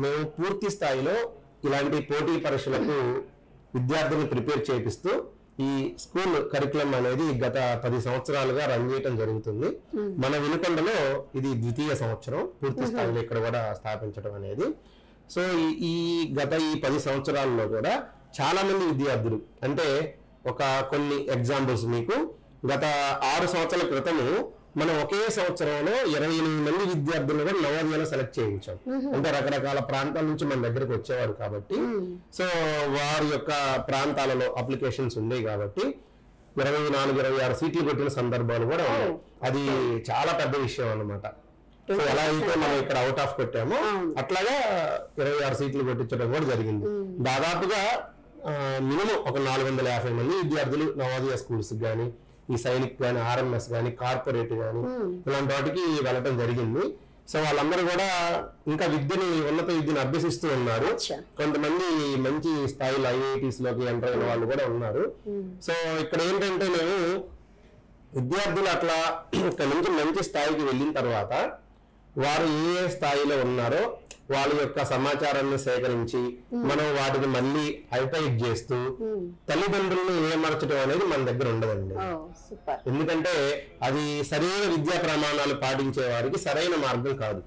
మేము పూర్తి స్థాయిలో ఇలాంటి పోటీ పరీక్షలకు విద్యార్థులను ప్రిపేర్ చేపిస్తూ ఈ స్కూల్ కరికులం అనేది గత 10 సంవత్సరాలుగా రన్ చేయడం జరుగుతుంది. మన వినుకొండలో ఇది ద్వితీయ సంవత్సరం పూర్తి స్థాయిలో ఇక్కడ కూడా స్థాపించడం అనేది. సో ఈ 10 సంవత్సరాల్లో కూడా చాలా మంది విద్యార్థులు, అంటే కొన్ని ఎగ్జాంపుల్స్ మీకు, గత 6 సంవత్సరాల క్రితము మనం ఒకే సంవత్సరంలో 28 మంది విద్యార్థులను కూడా నవోదయలో సెలెక్ట్ చేయించాం. అంటే రకరకాల ప్రాంతాల నుంచి మన దగ్గరకు వచ్చేవారు కాబట్టి, సో వారి యొక్క ప్రాంతాలలో అప్లికేషన్స్ ఉండేవి కాబట్టి 24-26 సీట్లు పెట్టిన సందర్భాలు కూడా ఉన్నాయి. అది చాలా పెద్ద విషయం అన్నమాట. సో ఎలా అయితే మనం ఇక్కడ అవుట్ ఆఫ్ పెట్టామో అట్లాగా 26 సీట్లు పెట్టించడం కూడా జరిగింది. దాదాపుగా మినిమం ఒక 450 మంది విద్యార్థులు నవోదయ స్కూల్స్ కానీ, ఈ సైనిక్ కానీ, ఆర్ఎంఎస్ కానీ, కార్పొరేట్ కానీ ఇలాంటి వాటికి వెళ్ళటం జరిగింది. సో వాళ్ళందరూ కూడా ఇంకా ఉన్నత విద్యను అభ్యసిస్తూ ఉన్నారు. కొంతమంది మంచి స్థాయిలో ఐఐటీస్ లోకి ఎంటర్ అయిన వాళ్ళు కూడా ఉన్నారు. సో ఇక్కడ ఏంటంటే మేము విద్యార్థులు అట్లా ఇక్కడ నుంచి మంచి స్థాయికి వెళ్ళిన తర్వాత వారు ఏ స్థాయిలో ఉన్నారో వాళ్ళ యొక్క సమాచారాన్ని సేకరించి మనం వాటిని మళ్ళీ హైటైట్ చేస్తూ తల్లిదండ్రులను ఏమర్చడం అనేది మన దగ్గర ఉండదండి. ఎందుకంటే అది సరైన విద్యా ప్రమాణాలు పాటించే వారికి సరైన మార్గం కాదు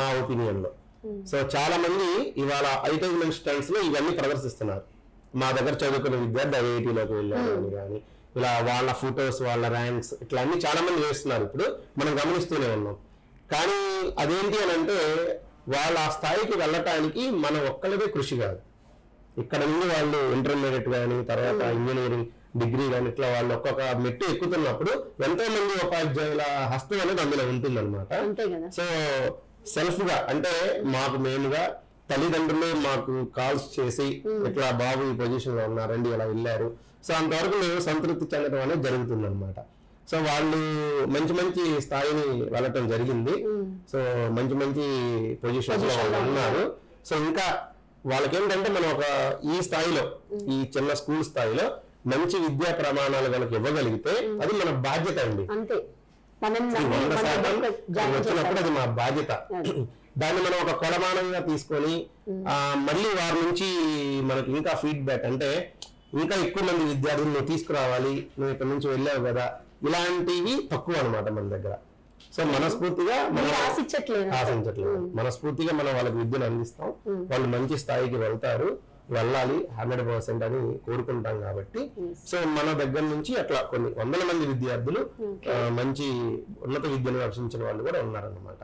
మా ఒపీనియన్ లో. సో చాలా మంది ఇవాళ ఐటైజ్మెంట్ స్టైల్స్ లో ఇవన్నీ ప్రదర్శిస్తున్నారు. మా దగ్గర చదువుకున్న విద్యార్థి ఐఐటీలోకి వెళ్ళారని కానీ, ఇలా వాళ్ళ ఫొటోస్, వాళ్ళ ర్యాంక్స్, ఇట్లా అన్ని చాలా మంది వేస్తున్నారు. ఇప్పుడు మనం గమనిస్తూనే ఉన్నాం. కానీ అదేంటి అని అంటే వాళ్ళ ఆ స్థాయికి వెళ్ళటానికి మన ఒక్కళ్ళదే కృషి కాదు. ఇక్కడ నుండి వాళ్ళు ఇంటర్మీడియట్ కానీ, తర్వాత ఇంజనీరింగ్ డిగ్రీ కానీ, ఇట్లా వాళ్ళు ఒక్కొక్క మెట్టు ఎక్కుతున్నప్పుడు ఎంతో మంది ఉపాధ్యాయుల హస్తం అనేది అందులో ఉంటుందన్నమాట. సో సెల్ఫ్ గా, అంటే మాకు మెయిన్గా తల్లిదండ్రులు మాకు కాల్స్ చేసి ఇట్లా బాబు ఈ పొజిషన్ లో ఉన్నారండి, ఇలా వెళ్ళారు, సో అంతవరకు మేము సంతృప్తి చెందడం అనేది జరుగుతుంది అనమాట. సో వాళ్ళు మంచి స్థాయిని వెళ్ళటం జరిగింది. సో మంచి పొజిషన్స్ లో వాళ్ళు ఉన్నారు. సో ఇంకా వాళ్ళకేంటంటే మనం ఈ స్థాయిలో, ఈ చిన్న స్కూల్ స్థాయిలో మంచి విద్యా ప్రమాణాలు కనుక ఇవ్వగలిగితే అది మన బాధ్యత అండి. 100% వచ్చినప్పుడు అది మా బాధ్యత. దాన్ని మనం ఒక కొలమానంగా తీసుకొని మళ్ళీ వారి నుంచి మనకి ఇంకా ఫీడ్బ్యాక్, అంటే ఇంకా ఎక్కువ మంది విద్యార్థులను తీసుకురావాలి, నువ్వు ఇక్కడ నుంచి వెళ్ళావు కదా, ఇలాంటివి తక్కువ అనమాట మన దగ్గర. సో మనస్ఫూర్తిగా ఆశించట్లేదు, మనస్ఫూర్తిగా మనం వాళ్ళకి విద్యను అందిస్తాం. వాళ్ళు మంచి స్థాయికి వెళ్ళాలి 100% అని కోరుకుంటాం కాబట్టి, సో మన దగ్గర నుంచి అట్లా కొన్ని వందల మంది విద్యార్థులు మంచి ఉన్నత విద్యను అభ్యసించిన వాళ్ళు కూడా ఉన్నారన్నమాట.